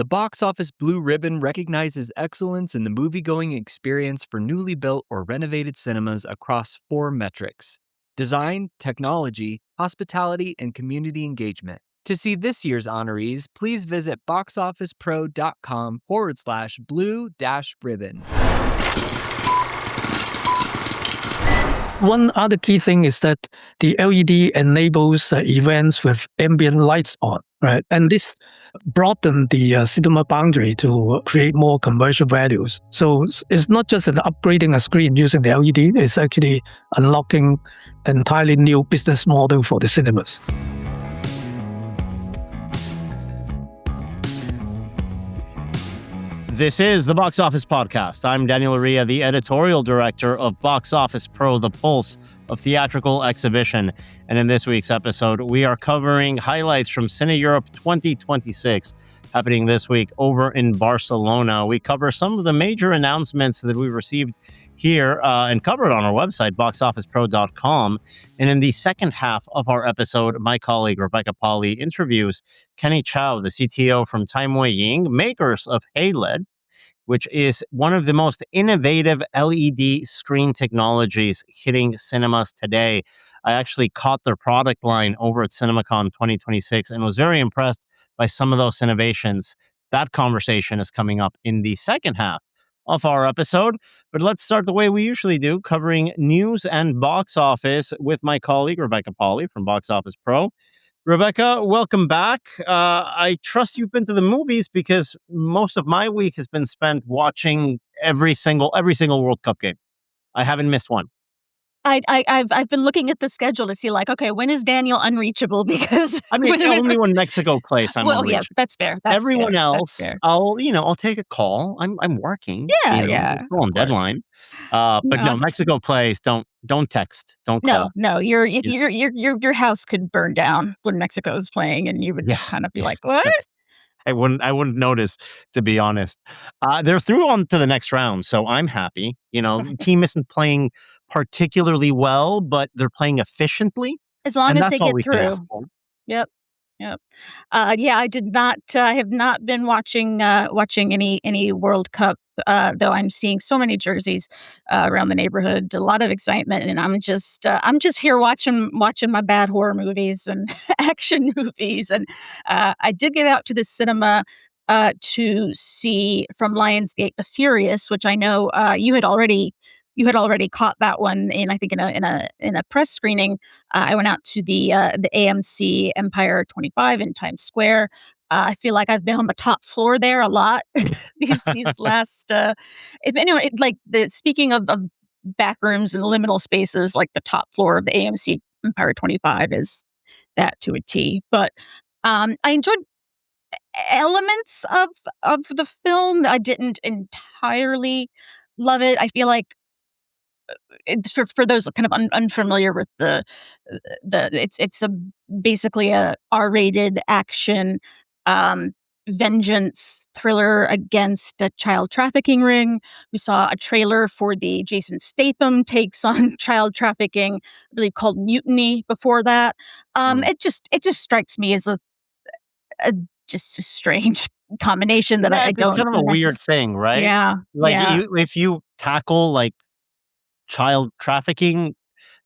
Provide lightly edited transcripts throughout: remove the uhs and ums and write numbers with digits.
The Box Office Blue Ribbon recognizes excellence in the movie-going experience for newly built or renovated cinemas across 4 metrics: design, technology, hospitality, and community engagement. To see this year's honorees, please visit boxofficepro.com/blue-ribbon. One other key thing is that the LED enables events with ambient lights on, right? And this broadened the cinema boundary to create more commercial values. So it's not just an upgrading a screen using the LED, it's actually unlocking an entirely new business model for the cinemas. This is the Box Office Podcast. I'm Daniel Loria, the editorial director of Box Office Pro, the pulse of theatrical exhibition. And in this week's episode, we are covering highlights from CineEurope 2026, happening this week over in Barcelona. We cover some of the major announcements that we received here and covered on our website, boxofficepro.com. And in the second half of our episode, my colleague Rebecca Pahle interviews Kenny Chow, the CTO from Timewaying, makers of HeyLED, which is one of the most innovative LED screen technologies hitting cinemas today. I actually caught their product line over at CinemaCon 2026 and was very impressed by some of those innovations. That conversation is coming up in the second half of our episode. But let's start the way we usually do, covering news and box office with my colleague, Rebecca Pahle from Box Office Pro. Rebecca, welcome back. I trust you've been to the movies because most of my week has been spent watching every single World Cup game. I haven't missed one. I've been looking at the schedule to see, like, okay, when is Daniel unreachable? Because I mean, only when Mexico plays, I'm unreachable. Yeah, that's fair. Everyone else, I'll take a call. I'm working. Yeah. Still on deadline. But no, Mexico plays. Don't text. Don't call. No. Your house could burn down when Mexico is playing, and you would kind of be like, what? I wouldn't notice, to be honest. They're through on to the next round, so I'm happy. The team isn't playing particularly well, but they're playing efficiently. As long as they get through. Yep. I did not. I have not been watching any World Cup. Though I'm seeing so many jerseys around the neighborhood, a lot of excitement, and I'm just here watching my bad horror movies and action movies. And I did get out to the cinema to see from Lionsgate The Furious, which I know you had already caught that one in a press screening. I went out to the AMC Empire 25 in Times Square. I feel like I've been on the top floor there a lot these last. Speaking of back rooms and liminal spaces, like the top floor of the AMC Empire 25 is that to a T. But I enjoyed elements of the film. I didn't entirely love it. I feel like it's for those kind of unfamiliar with it's basically a R-rated action vengeance thriller against a child trafficking ring. We saw a trailer for the Jason Statham takes on child trafficking, I believe called Mutiny before that. It just strikes me as a strange combination that I don't. It's kind of a weird thing, right? Yeah. If you tackle like child trafficking,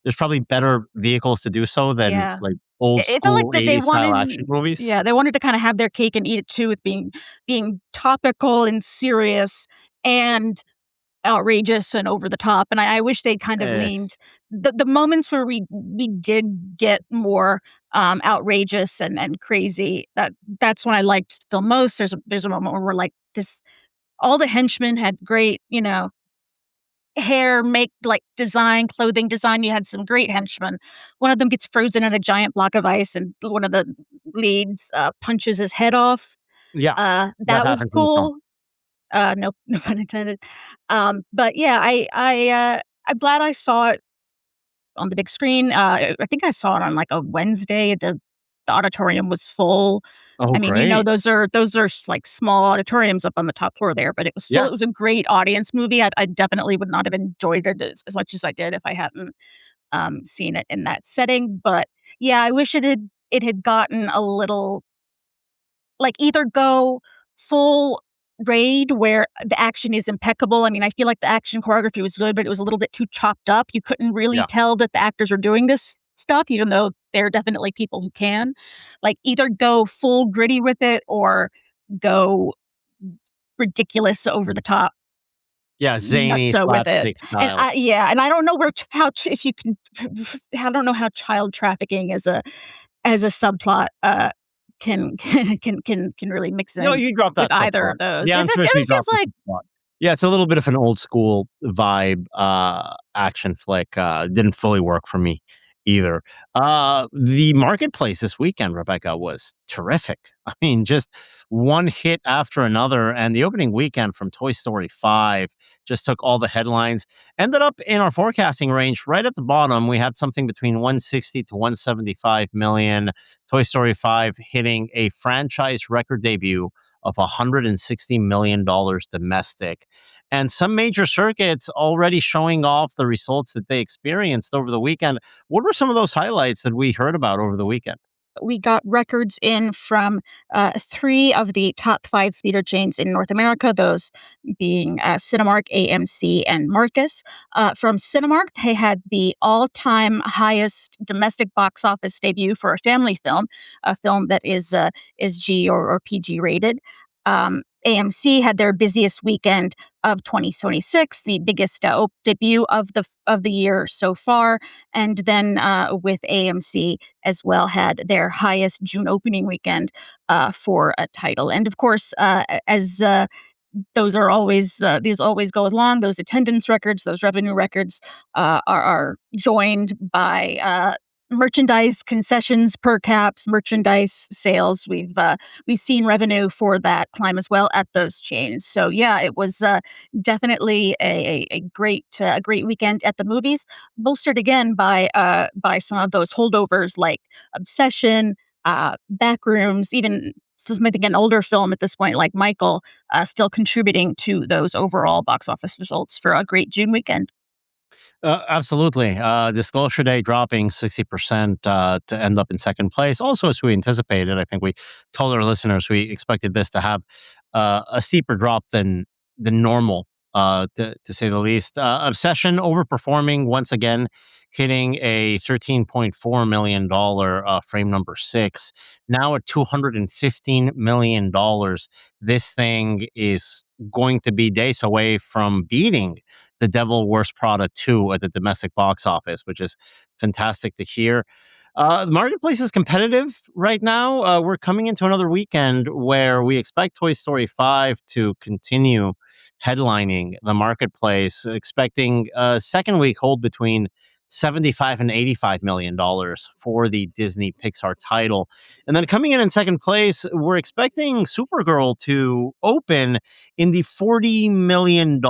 there's probably better vehicles to do so than like old school like 80s style action movies. Yeah, they wanted to kind of have their cake and eat it too, with being topical and serious and outrageous and over the top. And I wish they'd kind of leaned the moments where we did get more outrageous and crazy. That's when I liked the film most. There's a moment where we're like this. All the henchmen had great, hair, design, clothing design. You had some great henchmen. One of them gets frozen in a giant block of ice, and one of the leads punches his head off. Yeah, that was cool. No pun intended. But yeah, I'm glad I saw it on the big screen. I think I saw it on like a Wednesday. The auditorium was full. Oh, I mean, great. those are like small auditoriums up on the top floor there, but it was full. Yeah. It was a great audience movie. I definitely would not have enjoyed it as much as I did if I hadn't seen it in that setting. But yeah, I wish it had gotten a little, like, either go full raid where the action is impeccable. I mean, I feel like the action choreography was good, but it was a little bit too chopped up. You couldn't really tell that the actors were doing this stuff, even though there are definitely people who can. Like, either go full gritty with it or go ridiculous over the top. Yeah, zany So with it, slapstick style. and I don't know if you can, I don't know how child trafficking as a subplot can really mix in No, you drop with that either subplot. of those. Yeah, I'm sure she It feels dropped the like subplot. Yeah, it's a little bit of an old school vibe action flick. Didn't fully work for me either. The marketplace this weekend, Rebecca, was terrific. I mean, just one hit after another. And the opening weekend from Toy Story 5 just took all the headlines. Ended up in our forecasting range right at the bottom. We had something between 160 to 175 million. Toy Story 5 hitting a franchise record debut of $160 million domestic. And some major circuits already showing off the results that they experienced over the weekend. What were some of those highlights that we heard about over the weekend? we got records in from 3 of the top 5 theater chains in North America, those being Cinemark, AMC, and Marcus. From Cinemark, they had the all-time highest domestic box office debut for a family film, a film that is G or PG rated. AMC had their busiest weekend of 2026, the biggest debut of the year so far, and then with AMC as well had their highest June opening weekend for a title. And of course, as those are always these always go along. Those attendance records, those revenue records are joined by merchandise concessions, per caps, merchandise sales. We've seen revenue for that climb as well at those chains. So yeah, it was definitely a great weekend at the movies, bolstered again by some of those holdovers like Obsession, Backrooms, even I think an older film at this point like Michael, still contributing to those overall box office results for a great June weekend. Absolutely. Disclosure Day dropping 60% to end up in second place. Also, as we anticipated, I think we told our listeners we expected this to have a steeper drop than normal, to say the least. Obsession overperforming once again, hitting a $13.4 million frame number 6. Now at $215 million. This thing is going to be days away from beating The Devil Wears Prada 2 at the domestic box office, which is fantastic to hear. The marketplace is competitive right now. We're coming into another weekend where we expect Toy Story 5 to continue headlining the marketplace, expecting a second week hold between $75 and $85 million for the Disney Pixar title. And then coming in second place, we're expecting Supergirl to open in the $40 million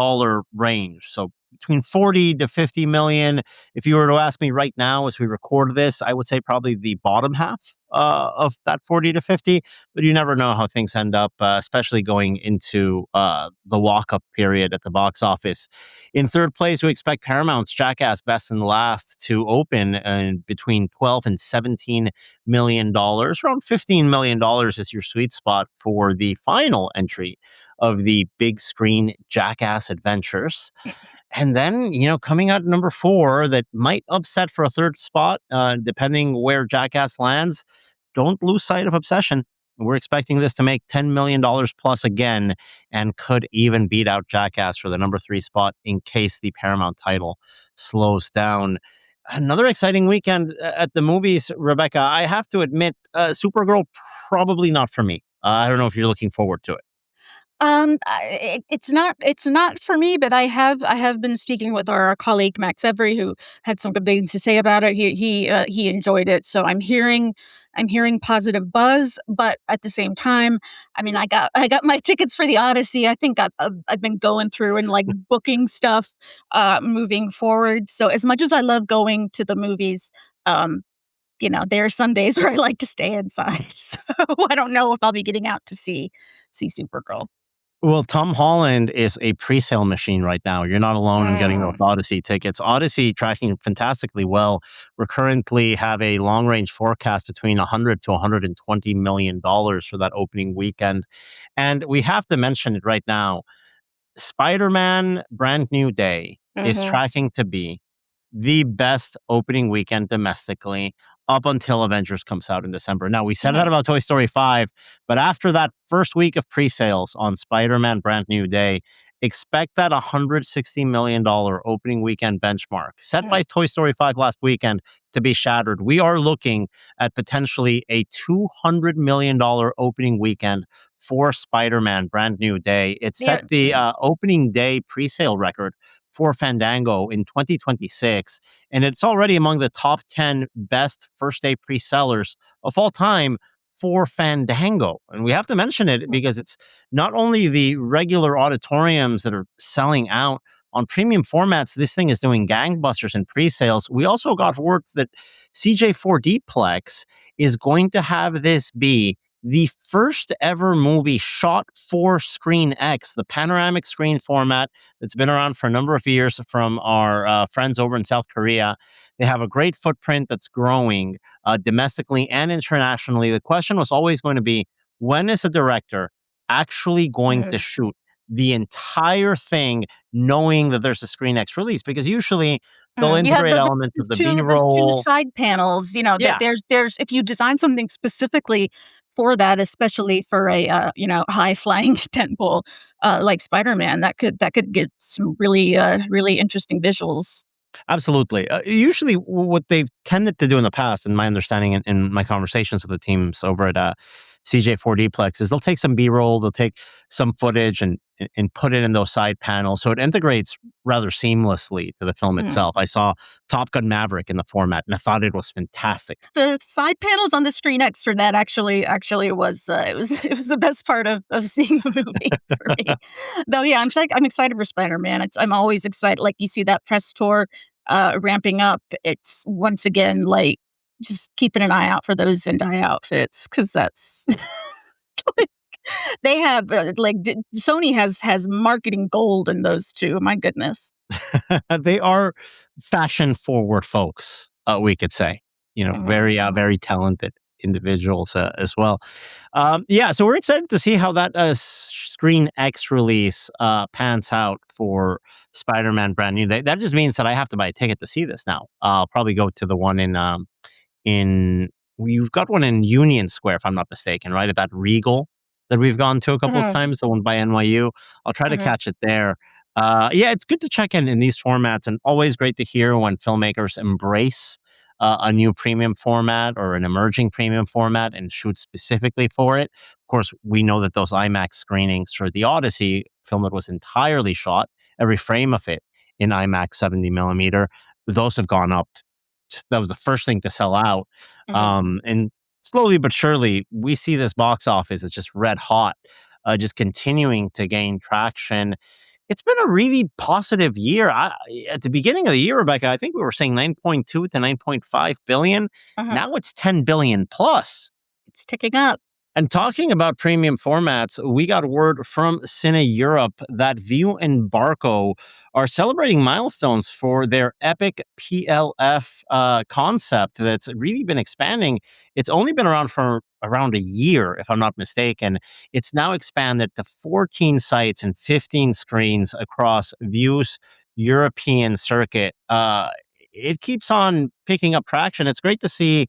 range. So between 40 to 50 million. If you were to ask me right now as we record this, I would say probably the bottom half of that 40 to 50, but you never know how things end up, especially going into the walk-up period at the box office. In third place, we expect Paramount's Jackass Best and Last to open between 12 and $17 million. Around $15 million is your sweet spot for the final entry of the big screen Jackass Adventures. And then, coming out number 4 that might upset for a third spot, depending where Jackass lands, don't lose sight of Obsession. We're expecting this to make $10 million plus again and could even beat out Jackass for the number 3 spot in case the Paramount title slows down. Another exciting weekend at the movies, Rebecca. I have to admit, Supergirl, probably not for me. I don't know if you're looking forward to it. It's not for me, but I have been speaking with our colleague Max Every, who had some good things to say about it. He enjoyed it, so I'm hearing positive buzz. But at the same time, I mean, I got my tickets for the Odyssey. I think I've been going through and like booking stuff, moving forward. So as much as I love going to the movies, there are some days where I like to stay inside. So I don't know if I'll be getting out to see Supergirl. Well, Tom Holland is a pre-sale machine right now. You're not alone in getting those Odyssey tickets. Odyssey tracking fantastically well. We currently have a long-range forecast between $100 to $120 million for that opening weekend. And we have to mention it right now. Spider-Man Brand New Day is tracking to be the best opening weekend domestically up until Avengers comes out in December. Now, we said that about Toy Story 5, but after that first week of pre-sales on Spider-Man Brand New Day, expect that $160 million opening weekend benchmark set by Toy Story 5 last weekend to be shattered. We are looking at potentially a $200 million opening weekend for Spider-Man Brand New Day. It set the opening day pre-sale record for Fandango in 2026, and it's already among the top 10 best first-day pre-sellers of all time for Fandango. And we have to mention it because it's not only the regular auditoriums that are selling out on premium formats. This thing is doing gangbusters in pre-sales. We also got word that CJ4D Plex is going to have this be the first ever movie shot for Screen X, the panoramic screen format that's been around for a number of years from our friends over in South Korea. They have a great footprint that's growing domestically and internationally. The question was always going to be, when is a director actually going to shoot the entire thing knowing that there's a Screen X release? Because usually they'll integrate elements of the B-roll. Those two side panels, there's if you design something specifically for that, especially for a high flying tentpole like Spider-Man, that could get some really really interesting visuals. Absolutely. Usually, what they've tended to do in the past, in my understanding in my conversations with the teams over at CJ4D Plex, is they'll take some B-roll, they'll take some footage and put it in those side panels, so it integrates rather seamlessly to the film itself. I saw Top Gun Maverick in the format, and I thought it was fantastic. The side panels on the Screen X for that actually was it was the best part of seeing the movie for me. Though, yeah, I'm excited for Spider-Man. I'm always excited. Like, you see that press tour ramping up. It's once again like just keeping an eye out for those Zendaya outfits, because that's. They have Sony has marketing gold in those two. My goodness. They are fashion forward folks, we could say. Very very talented individuals as well. So we're excited to see how that Screen X release pans out for Spider-Man Brand New. That just means that I have to buy a ticket to see this now. I'll probably go to the one in we've got one in Union Square, if I'm not mistaken, right? At that Regal that we've gone to a couple of times, the one by NYU. I'll try to catch it there. It's good to check in these formats, and always great to hear when filmmakers embrace a new premium format or an emerging premium format and shoot specifically for it. Of course, we know that those IMAX screenings for the Odyssey film that was entirely shot, every frame of it in IMAX 70 millimeter, those have gone up. That was the first thing to sell out. And slowly but surely, we see this box office is just red hot, just continuing to gain traction. It's been a really positive year. At the beginning of the year, Rebecca, I think we were saying 9.2 to 9.5 billion. Now it's 10 billion plus. It's ticking up. And talking about premium formats, we got word from CineEurope that View and Barco are celebrating milestones for their epic PLF concept that's really been expanding. It's only been around for around a year, if I'm not mistaken. It's now expanded to 14 sites and 15 screens across View's European circuit. It keeps on picking up traction. It's great to see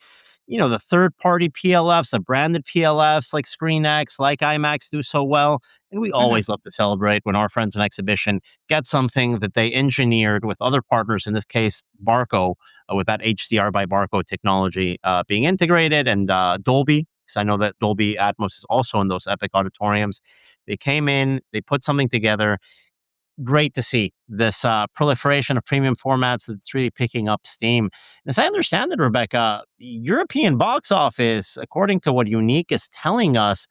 the third-party PLFs, the branded PLFs like ScreenX, like IMAX do so well. And we always love to celebrate when our friends in exhibition get something that they engineered with other partners, in this case, Barco, with that HDR by Barco technology being integrated, and Dolby, because I know that Dolby Atmos is also in those epic auditoriums. They came in, they put something together. Great to see this proliferation of premium formats that's really picking up steam. As I understand it, Rebecca, European box office, according to what Unique is telling us,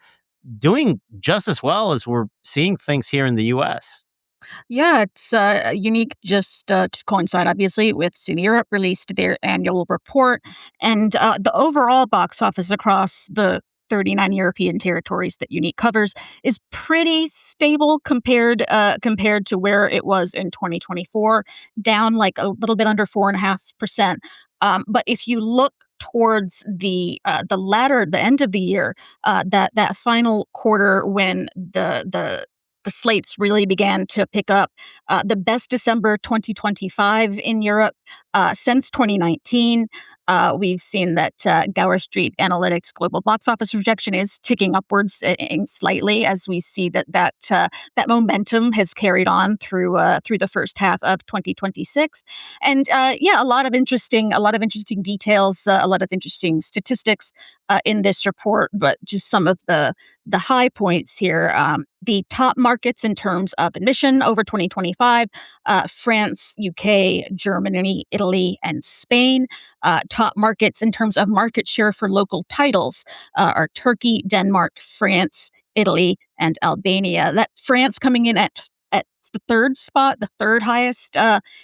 doing just as well as we're seeing things here in the U.S. Yeah, it's Unique just to coincide, obviously, with CineEurope released their annual report, and the overall box office across the 39 European territories that Unique covers is pretty stable compared to where it was in 2024, down like a little bit under 4.5%. But if you look towards the end of the year, that final quarter when the slates really began to pick up, the best December 2025 in Europe since 2019. We've seen that Gower Street Analytics global box office projection is ticking upwards slightly, as we see that momentum has carried on through the first half of 2026. And a lot of interesting details, a lot of interesting statistics in this report. But just some of the high points here. The top markets in terms of admission over 2025, France, UK, Germany, Italy, and Spain. Top markets in terms of market share for local titles are Turkey, Denmark, France, Italy, and Albania. That France coming in at the third spot, the third highest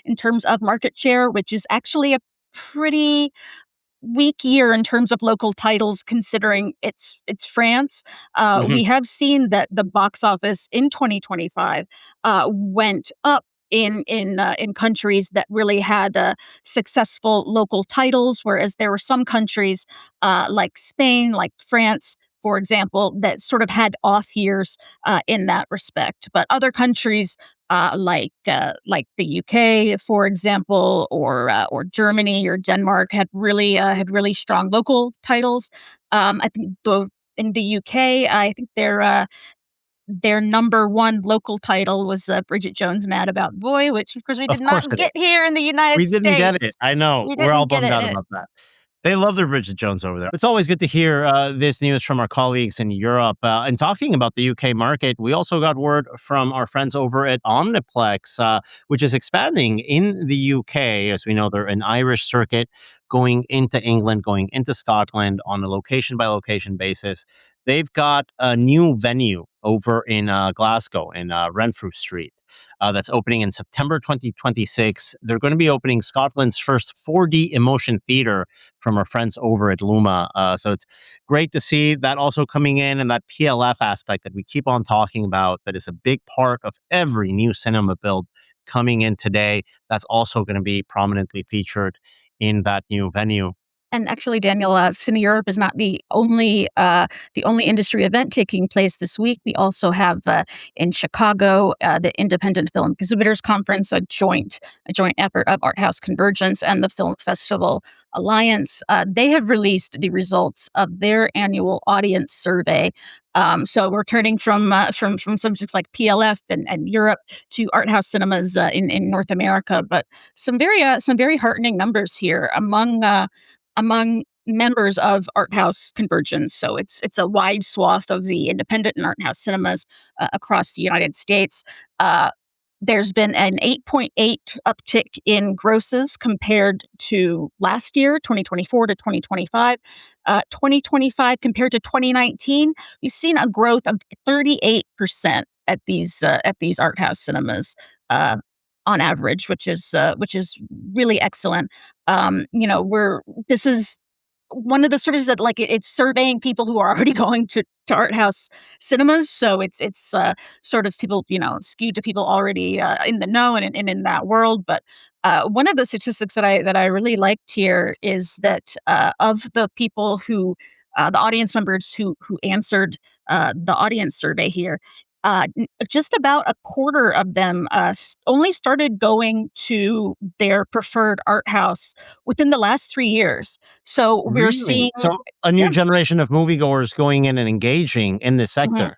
in terms of market share, which is actually a pretty weak year in terms of local titles, considering it's France. We have seen that the box office in 2025 went up in countries that really had successful local titles, whereas there were some countries like Spain, like France, for example, that sort of had off years in that respect. But other countries like the UK, for example, or Germany or Denmark had really strong local titles. I think in the UK, I think their number one local title was Bridget Jones' Mad About Boy, which of course we did not get here in the United States. We didn't get it. I know. We're all bummed out about that. They love their Bridget Jones over there. It's always good to hear this news from our colleagues in Europe. And talking about the UK market, we also got word from our friends over at Omniplex, which is expanding in the UK. As we know, they're an Irish circuit going into England, going into Scotland on a location-by-location basis. They've got a new venue over in Glasgow in Renfrew Street that's opening in September 2026. They're going to be opening Scotland's first 4D emotion theater from our friends over at Luma. So it's great to see that also coming in, and that PLF aspect that we keep on talking about, that is a big part of every new cinema build coming in today. That's also going to be prominently featured in that new venue. And actually, Daniel, CineEurope is not the only industry event taking place this week. We also have in Chicago the Independent Film Exhibitors Conference, a joint effort of Art House Convergence and the Film Festival Alliance. They have released the results of their annual audience survey. So we're turning from subjects like PLF and Europe to art house cinemas in North America, but some very heartening numbers here among members of Art House Convergence. So it's a wide swath of the independent and art house cinemas across the United States. There's been an 8.8 uptick in grosses compared to last year, 2024 to 2025. 2025 compared to 2019, we've seen a growth of 38% at these art house cinemas on average, which is really excellent. This is one of the services that it's surveying people who are already going to art house cinemas. So it's sort of people, skewed to people already in the know and in that world. But one of the statistics that I really liked here is that of the people who the audience members who answered the audience survey here, just about a quarter of them only started going to their preferred art house within the last 3 years. So we're seeing a new generation of moviegoers going in and engaging in this sector.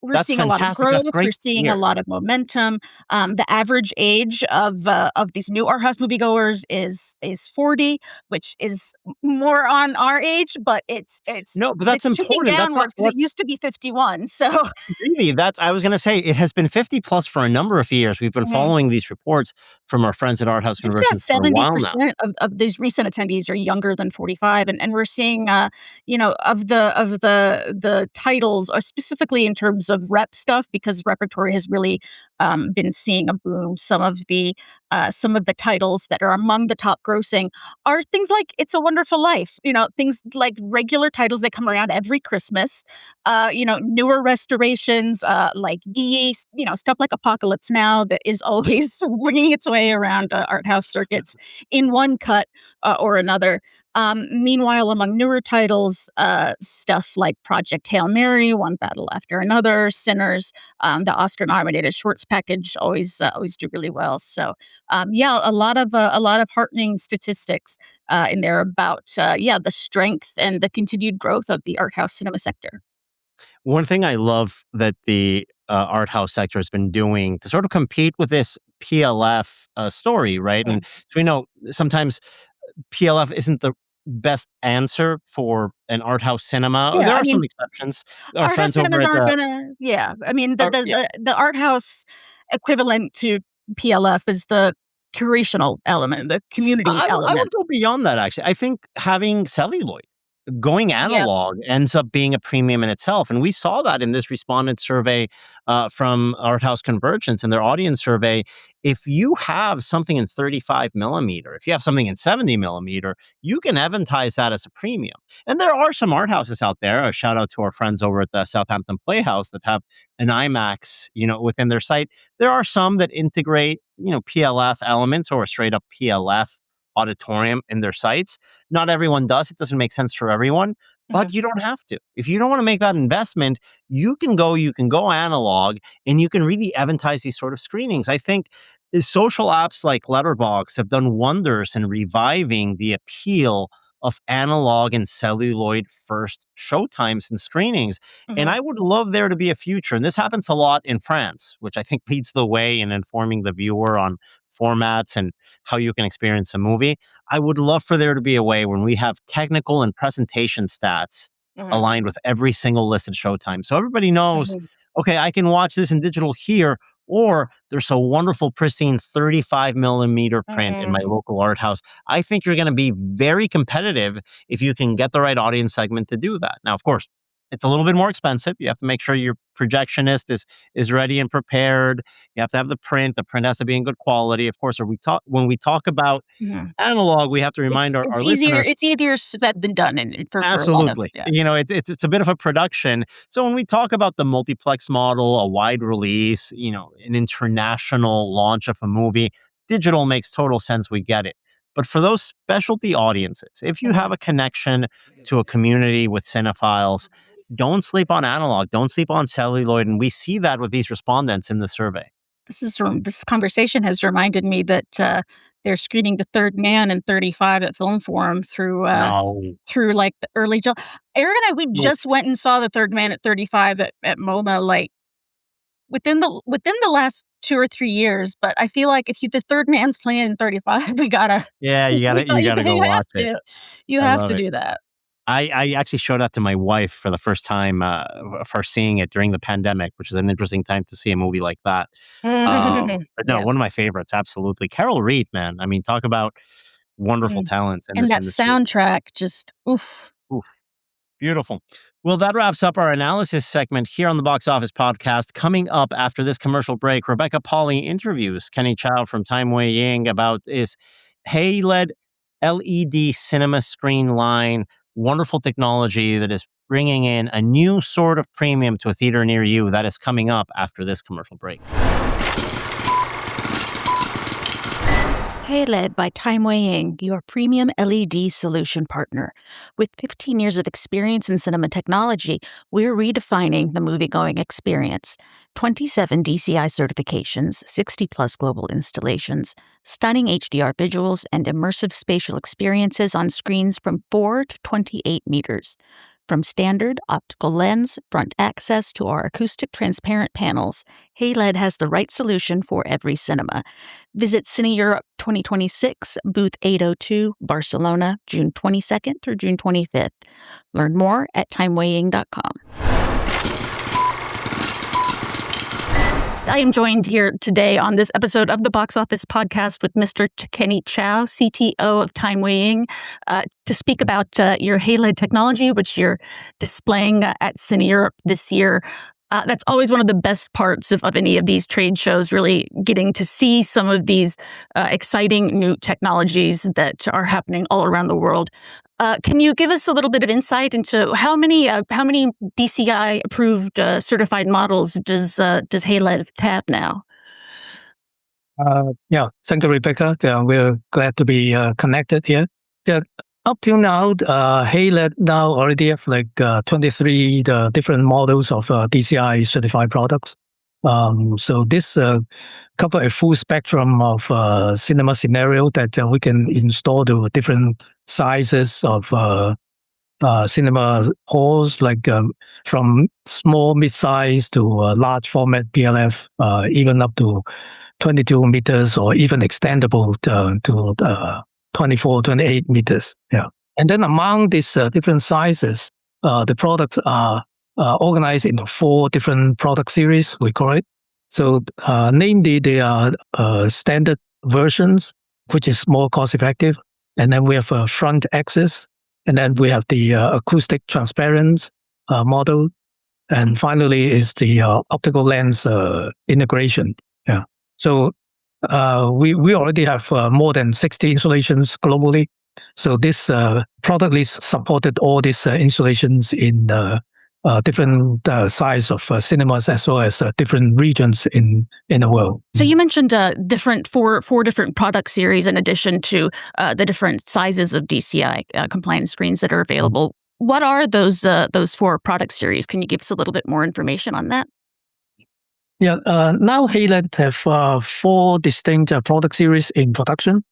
We're seeing a lot of growth. We're seeing a lot of momentum. The average age of these new art house moviegoers is 40, which is more on our age, but it's that's important. Downwards because it used to be 51. So really, I was going to say it has been 50 plus for a number of years. We've been following these reports from our friends at Art House Convergence for a while now. 70% of these recent attendees are younger than 45, and we're seeing of the titles, or specifically in terms of rep stuff, because repertory has really been seeing a boom. Some of the some of the titles that are among the top grossing are things like It's a Wonderful Life, things like regular titles that come around every Christmas, newer restorations like Yeast, stuff like Apocalypse Now that is always bringing its way around art house circuits in one cut or another. Meanwhile, among newer titles, stuff like Project Hail Mary, One Battle After Another, Sinners, the Oscar-nominated shorts package always do really well. So, a lot of heartening statistics in there about the strength and the continued growth of the art house cinema sector. One thing I love that the art house sector has been doing to sort of compete with this PLF story, right? Yeah. And so we know sometimes PLF isn't the best answer for an art house cinema. Yeah, There I are some mean, exceptions. Our art house friends over cinemas at aren't the gonna. Yeah, I mean yeah. the art house equivalent to PLF is the curational element, the community I would element. go beyond that, actually. I think having celluloid, going Yep. analog ends up being a premium in itself. And we saw that in this respondent survey from Art House Convergence and their audience survey. If you have something in 35 millimeter, if you have something in 70 millimeter, you can advertise that as a premium. And there are some art houses out there, a shout out to our friends over at the Southampton Playhouse that have an IMAX, within their site. There are some that integrate, PLF elements or a straight up PLF auditorium in their sites. Not everyone does. It doesn't make sense for everyone, but you don't have to. If you don't want to make that investment, you can go analog and you can really advertise these sort of screenings. I think social apps like Letterboxd have done wonders in reviving the appeal of analog and celluloid first showtimes and screenings. And I would love there to be a future. And this happens a lot in France, which I think leads the way in informing the viewer on formats and how you can experience a movie. I would love for there to be a way when we have technical and presentation stats aligned with every single listed showtime. So everybody knows, okay, I can watch this in digital here, or there's a wonderful, pristine 35 millimeter print in my local art house. I think you're going to be very competitive if you can get the right audience segment to do that. Now, of course, it's a little bit more expensive. You have to make sure your projectionist is ready and prepared. You have to have the print. The print has to be in good quality. Of course, when we talk about analog, we have to remind our listeners. It's easier said than done, for Absolutely. a lot of, It's a bit of a production. So when we talk about the multiplex model, a wide release, an international launch of a movie, digital makes total sense. We get it. But for those specialty audiences, if you have a connection to a community with cinephiles, don't sleep on analog, don't sleep on celluloid. And we see that with these respondents in the survey. This conversation has reminded me that they're screening The Third Man in 35 at Film Forum through like the early July. Eric and I, just went and saw The Third Man at 35 at MoMA like within the last 2 or 3 years. But I feel like if The Third Man's playing in 35, you gotta go watch it. You have to do that. I actually showed that to my wife for the first time, of her seeing it during the pandemic, which is an interesting time to see a movie like that. But no, one of my favorites, absolutely. Carol Reed, man. I mean, talk about wonderful talents in and this that industry. soundtrack, just oof. Beautiful. Well, that wraps up our analysis segment here on the Box Office Podcast. Coming up after this commercial break, Rebecca Pahle interviews Kenny Chow from Timewaying about his HeyLED LED cinema screen line. Wonderful technology that is bringing in a new sort of premium to a theater near you. That is coming up after this commercial break. HeyLED by Timewaying, your premium LED solution partner. With 15 years of experience in cinema technology, we're redefining the movie-going experience. 27 DCI certifications, 60-plus global installations, stunning HDR visuals, and immersive spatial experiences on screens from 4 to 28 meters. From standard optical lens, front access to our acoustic transparent panels, HeyLED has the right solution for every cinema. Visit CineEurope 2026, booth 802, Barcelona, June 22nd through June 25th. Learn more at timewaying.com. I am joined here today on this episode of the Box Office Podcast with Mr. Kenny Chow, CTO of Timewaying, to speak about your HeyLED technology, which you're displaying at CineEurope this year. That's always one of the best parts of any of these trade shows, really getting to see some of these exciting new technologies that are happening all around the world. Can you give us a little bit of insight into how many DCI approved certified models does HeyLED have now? Yeah, thank you, Rebecca. We're glad to be connected here. Yeah, up till now, HeyLED now already have like 23 different models of DCI certified products. So this cover a full spectrum of cinema scenario that we can install to different sizes of cinema halls, like from small, mid-size to large format PLF, even up to 22 meters or even extendable to 24, 28 meters. Yeah. And then among these different sizes, the products are organized into 4 different product series, we call it. So namely, they are standard versions, which is more cost effective. And then we have a front axis. And then we have the acoustic transparent model. And finally is the optical lens integration. Yeah. So we already have more than 60 installations globally. So this product list supported all these installations in different size of cinemas as well as different regions in the world. So you mentioned four different product series in addition to the different sizes of DCI compliant screens that are available. What are those 4 product series? Can you give us a little bit more information on that? Yeah, now HeyLED have 4 distinct product series in production.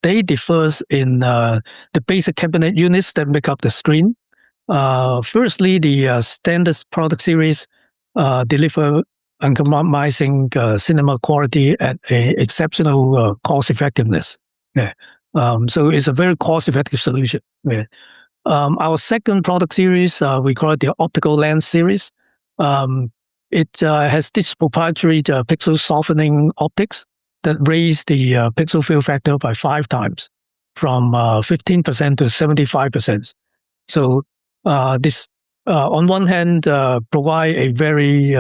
They differ in the basic cabinet units that make up the screen. Firstly, the standard product series deliver uncompromising cinema quality at a exceptional cost effectiveness. Yeah. So it's a very cost effective solution. Yeah. Our second product series, we call it the optical lens series. It has this proprietary pixel softening optics that raise the pixel fill factor by 5 times, from 15% to 75%. So this, on one hand, provide a very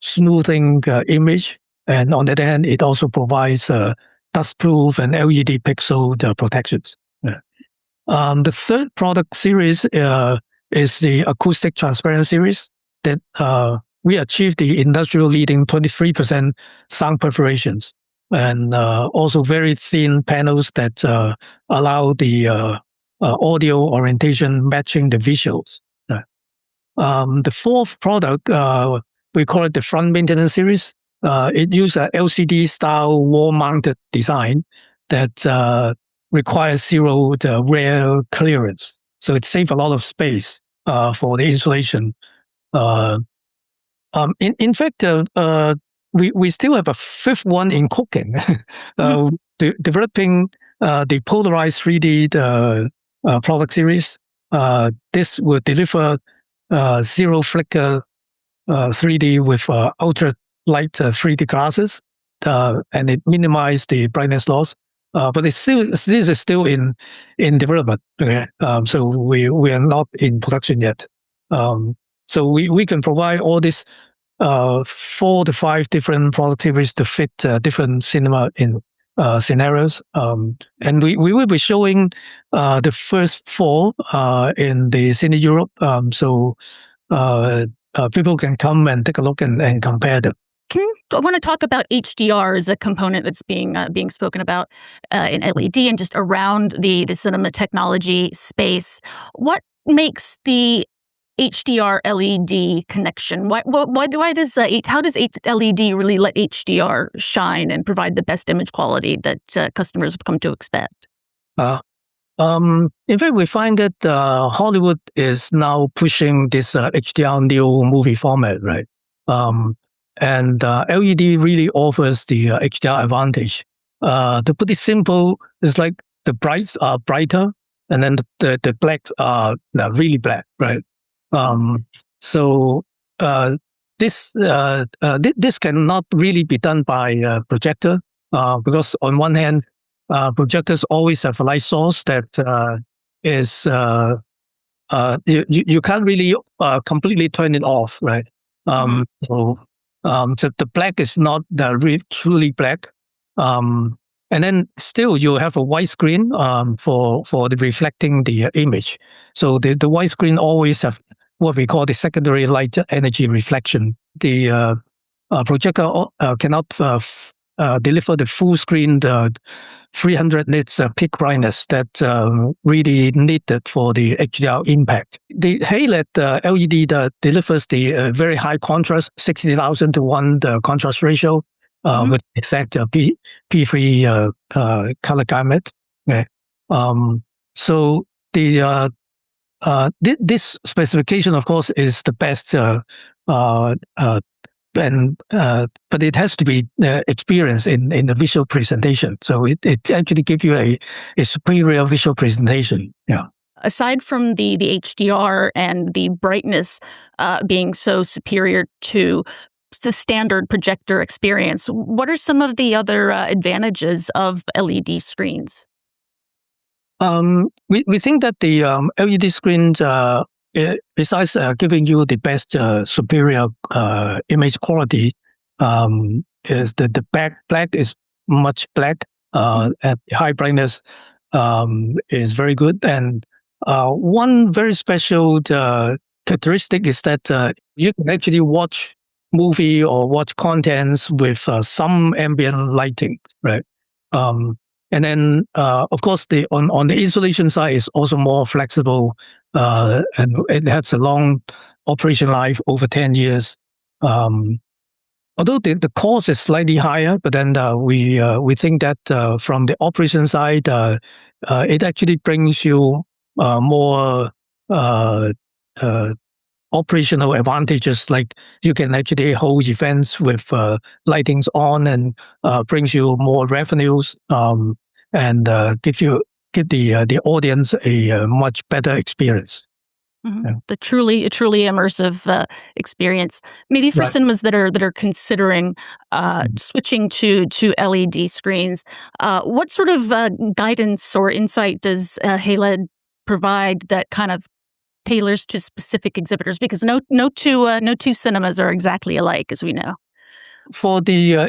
smoothing image, and on the other hand, it also provides dust-proof and LED pixel protections. Yeah. The third product series is the acoustic transparent series that we achieved the industrial leading 23% sound perforations, and also very thin panels that allow the audio orientation matching the visuals. The fourth product, we call it the front maintenance series. It uses an LCD style wall-mounted design that requires 0 rear clearance. So it saves a lot of space for the installation. In fact, we still have a 5th one in cooking, developing the polarized 3D product series. This will deliver 0 flicker 3D with ultra light 3D glasses, and it minimizes the brightness loss. But this is still in development. Okay? So we are not in production yet. So we can provide all these 4 to 5 different product series to fit different cinema in scenarios. And we will be showing the first 4 in the CineEurope. So people can come and take a look and compare them. I want to talk about HDR as a component that's being spoken about in LED and just around the cinema technology space. What makes the HDR LED connection? How does LED really let HDR shine and provide the best image quality that customers have come to expect? In fact, we find that Hollywood is now pushing this HDR Neo movie format, right? And LED really offers the HDR advantage. To put it simple, it's like the brights are brighter, and then the blacks are really black, right? So this cannot really be done by projector because on one hand, projectors always have a light source that is you can't really completely turn it off, right? So the black is not truly black. And then still you have a white screen for the reflecting the image. So the white screen always have what we call the secondary light energy reflection. The projector cannot deliver the full screen, the 300 nits peak brightness that really needed for the HDR impact. The HeyLED LED delivers the very high contrast, 60,000 to 1 the contrast ratio with exact P3 color gamut. Okay. So the this specification, of course, is the best but it has to be experienced in the visual presentation. So it actually gives you a superior visual presentation. Yeah. Aside from the HDR and the brightness being so superior to the standard projector experience, what are some of the other advantages of LED screens? We think that the LED screens, besides giving you the best superior image quality, is the black is much black at high brightness is very good. And one very special characteristic is that you can actually watch movie or watch contents with some ambient lighting, right? And then, of course, on the installation side is also more flexible, and it has a long operation life over 10 years. Although the cost is slightly higher, but then we think that from the operation side, it actually brings you more operational advantages, like you can actually hold events with lightings on and brings you more revenues and give the audience a much better experience. Yeah. A truly immersive experience. Maybe for cinemas that are considering switching to LED screens, what sort of guidance or insight does HeyLED provide that kind of tailors to specific exhibitors? Because no two cinemas are exactly alike, as we know. For the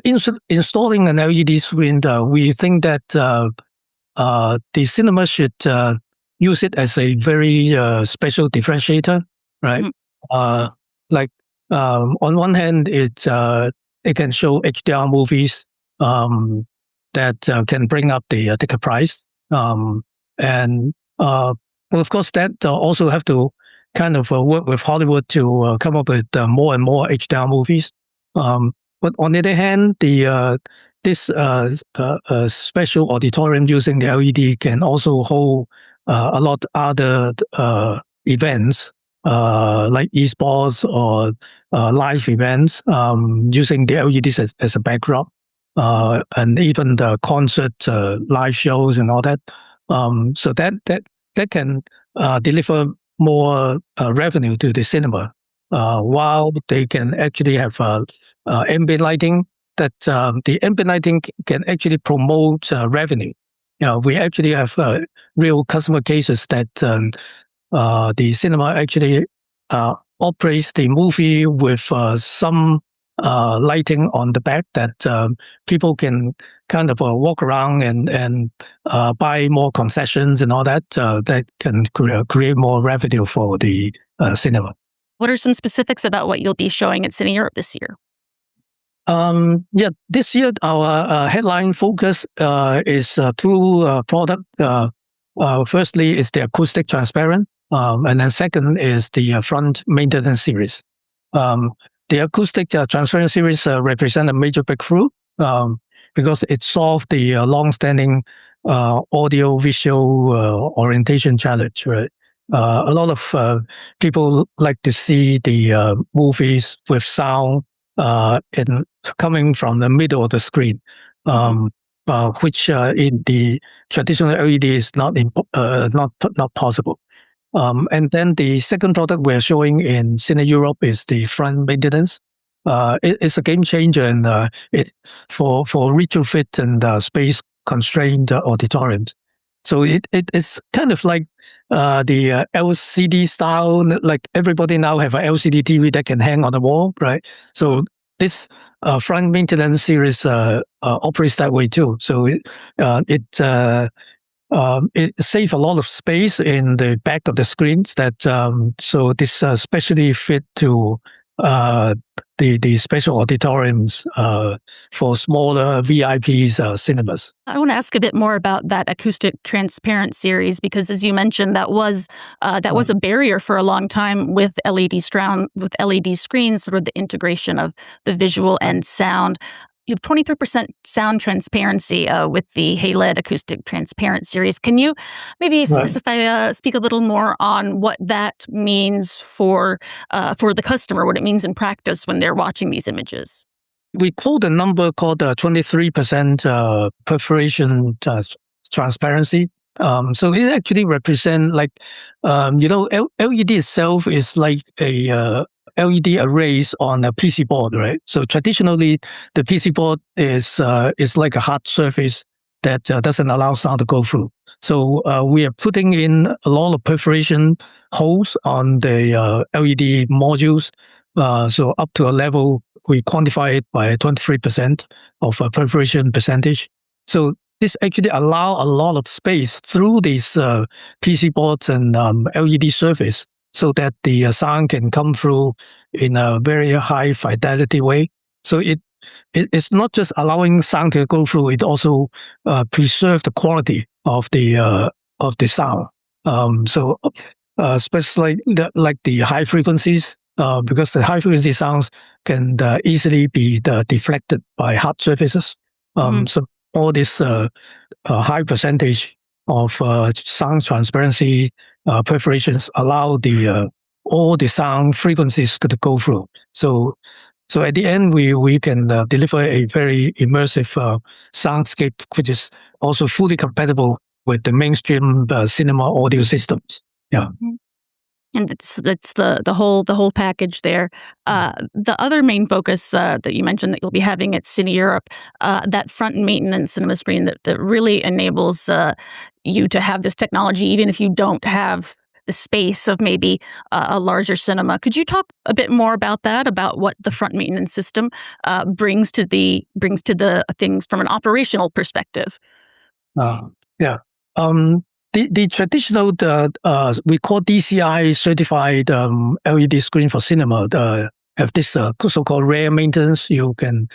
installing an LED screen, we think that the cinema should use it as a very special differentiator, right? Like on one hand, it can show HDR movies that can bring up the ticket price, and well, of course, that also have to kind of work with Hollywood to come up with more and more HDR movies. But on the other hand, this special auditorium using the LED can also hold a lot other events like esports or live events using the LEDs as a backdrop, and even the concert live shows and all that. So that can deliver more revenue to the cinema, while they can actually have ambient lighting. That the ambient lighting can actually promote revenue. We actually have real customer cases that the cinema actually operates the movie with some lighting on the back that people can kind of walk around and buy more concessions and all that. That can create more revenue for the cinema. What are some specifics about what you'll be showing at CineEurope this year? This year our headline focus is two product. Firstly is the acoustic transparent, and then second is the front maintenance series. The acoustic transparent series represent a major breakthrough because it solved the long-standing audio-visual orientation challenge. Right, a lot of people like to see the movies with sound coming from the middle of the screen, which in the traditional LED is not possible. And then the second product we're showing in CineEurope is the front maintenance. It's a game changer and for retrofit and space constrained auditoriums. So it's kind of like the LCD style. Like everybody now have a LCD TV that can hang on the wall, right? So this front maintenance series operates that way too. So it saves a lot of space in the back of the screens. So this especially fit to the special auditoriums for smaller VIPs cinemas. I want to ask a bit more about that acoustic transparent series because, as you mentioned, that was a barrier for a long time with LED screens, sort of the integration of the visual and sound. You have 23% sound transparency with the HeyLED acoustic transparent series. Can you maybe speak a little more on what that means for the customer, what it means in practice when they're watching these images? We quote a number called 23% perforation transparency. So it actually represents like, LED itself is like a LED arrays on a PC board, right? So traditionally, the PC board is like a hard surface that doesn't allow sound to go through. So we are putting in a lot of perforation holes on the LED modules. So up to a level, we quantify it by 23% of perforation percentage. So this actually allow a lot of space through these PC boards and LED surface so that the sound can come through in a very high fidelity way. So it's not just allowing sound to go through; it also preserve the quality of the sound. Especially like the high frequencies, because the high frequency sounds can easily be deflected by hard surfaces. So all this high percentage of sound transparency perforations allow all the sound frequencies to go through. So at the end, we can deliver a very immersive soundscape, which is also fully compatible with the mainstream cinema audio systems. Yeah. And that's the whole package there. The other main focus that you mentioned that you'll be having at CineEurope, that front maintenance cinema screen that really enables you to have this technology, even if you don't have the space of maybe a larger cinema. Could you talk a bit more about that? About what the front maintenance system brings to the things from an operational perspective? Yeah. The traditional we call DCI certified LED screen for cinema have this so-called rare maintenance. You can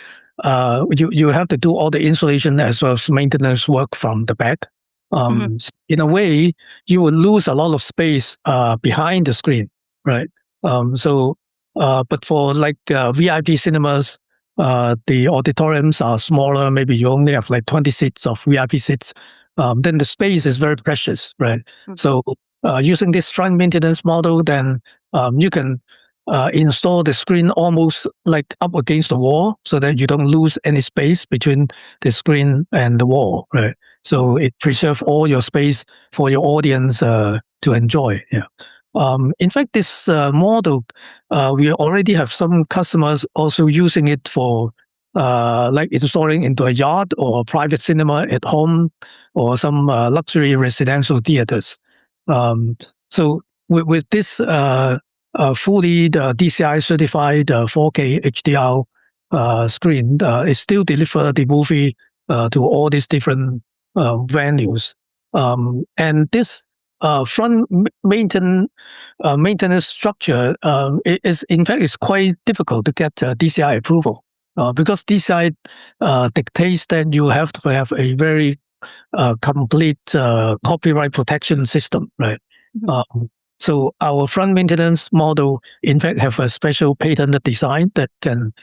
you have to do all the installation as well as maintenance work from the back. In a way, you will lose a lot of space behind the screen, right? But for like VIP cinemas, the auditoriums are smaller. Maybe you only have like 20 seats of VIP seats. Then the space is very precious, right? So using this front maintenance model, then you can install the screen almost like up against the wall so that you don't lose any space between the screen and the wall, right? So it preserves all your space for your audience to enjoy. Yeah. In fact, this model, we already have some customers also using it for like installing into a yard or a private cinema at home or some luxury residential theaters. So with this fully DCI certified 4K HDR screen, it still delivers the movie to all these different venues. And this front maintenance structure is in fact is quite difficult to get DCI approval. Because DCI dictates that you have to have a very complete copyright protection system, right? So our front maintenance model, in fact, have a special patented design that can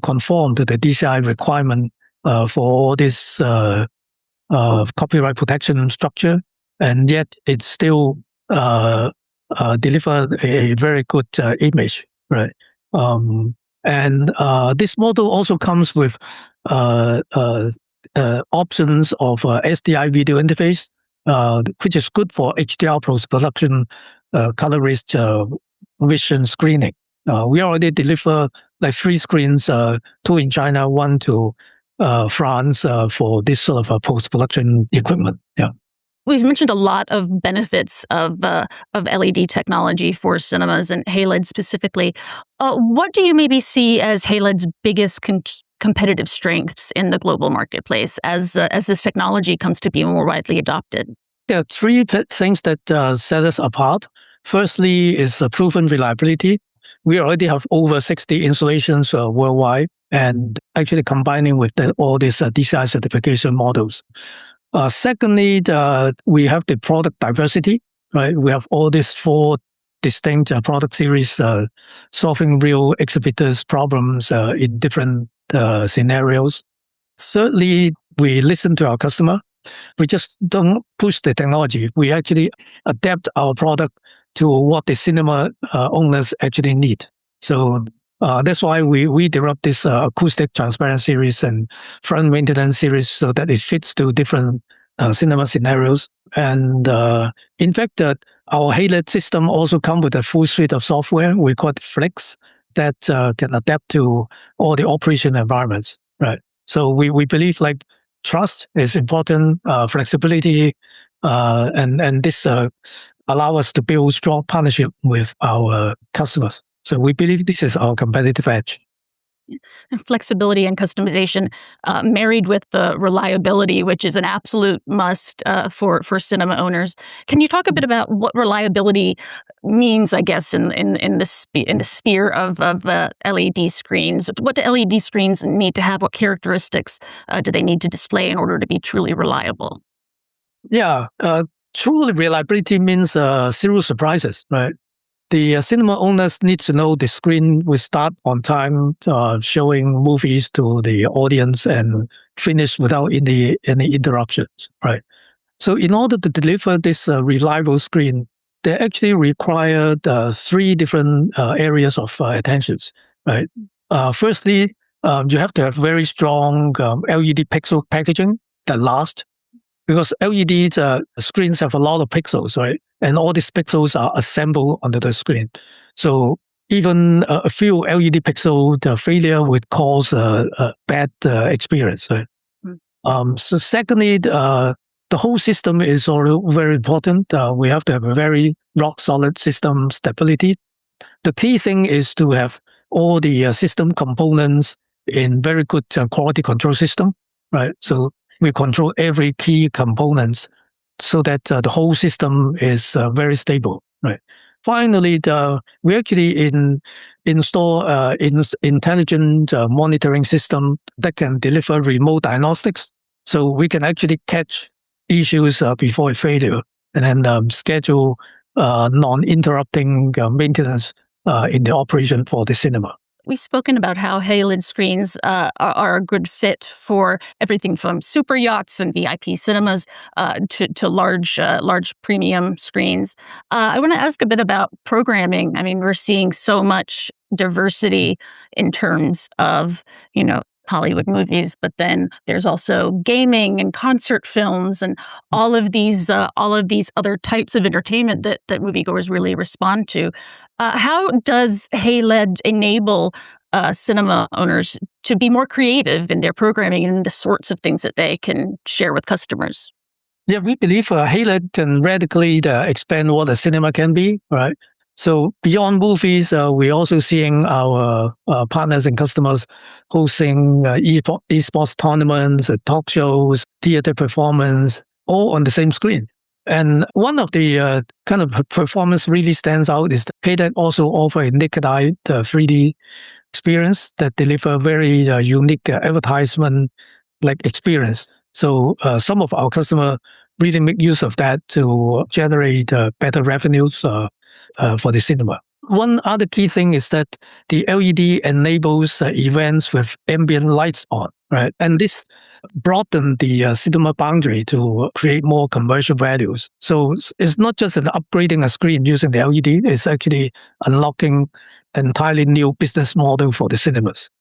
conform to the DCI requirement for all this copyright protection structure, and yet it still deliver a very good image, right? And this model also comes with options of SDI video interface, which is good for HDR post-production color-rich vision screening. We already deliver like 3 screens, 2 in China, 1 to France for this sort of post-production equipment. Yeah. We've mentioned a lot of benefits of LED technology for cinemas and HeyLED specifically. What do you maybe see as HeyLED's biggest competitive strengths in the global marketplace as this technology comes to be more widely adopted? There are three things that set us apart. Firstly is proven reliability. We already have over 60 installations worldwide, and actually combining with all these DCI certification models. Secondly, we have the product diversity, right? We have all these 4 distinct product series solving real exhibitors' problems in different scenarios. Thirdly, we listen to our customer. We just don't push the technology. We actually adapt our product to what the cinema owners actually need. So that's why we developed this acoustic transparent series and front maintenance series so that it fits to different cinema scenarios. And in fact, our HeyLED system also comes with a full suite of software. We call it Flex that can adapt to all the operation environments. Right. So we believe like trust is important, flexibility, and this allow us to build strong partnership with our customers. So we believe this is our competitive edge. And flexibility and customization married with the reliability, which is an absolute must for cinema owners. Can you talk a bit about what reliability means, I guess, in the sphere of LED screens? What do LED screens need to have? What characteristics do they need to display in order to be truly reliable? Yeah, true reliability means zero surprises, right? The cinema owners need to know the screen will start on time, showing movies to the audience and finish without any interruptions, right? So in order to deliver this reliable screen, they actually require 3 different areas of attentions, right? Firstly, you have to have very strong LED pixel packaging that lasts, because LED screens have a lot of pixels, right? And all these pixels are assembled onto the screen. So even a few LED pixel failure would cause a bad experience, right? So secondly, the whole system is also very important. We have to have a very rock solid system stability. The key thing is to have all the system components in very good quality control system, right? So we control every key components so that the whole system is very stable, right? Finally, we actually install intelligent monitoring system that can deliver remote diagnostics, so we can actually catch issues before a failure and then schedule non-interrupting maintenance in the operation for the cinema. We've spoken about how HeyLED screens are a good fit for everything from super yachts and VIP cinemas to large premium screens. I want to ask a bit about programming. I mean, we're seeing so much diversity in terms of, Hollywood movies, but then there's also gaming and concert films and all of these other types of entertainment that moviegoers really respond to. How does HeyLED enable cinema owners to be more creative in their programming and the sorts of things that they can share with customers? Yeah, we believe HeyLED can radically expand what a cinema can be, right? So beyond movies, we're also seeing our partners and customers hosting esports tournaments, talk shows, theater performance, all on the same screen. And one of the kind of performance really stands out is HeyLED also offer a naked eye 3D experience that deliver very unique advertisement-like experience. So some of our customers really make use of that to generate better revenues for the cinema. One other key thing is that the LED enables events with ambient lights on, right? And this broaden the cinema boundary to create more commercial values. So it's not just an upgrading a screen using the LED, it's actually unlocking an entirely new business model for the cinemas.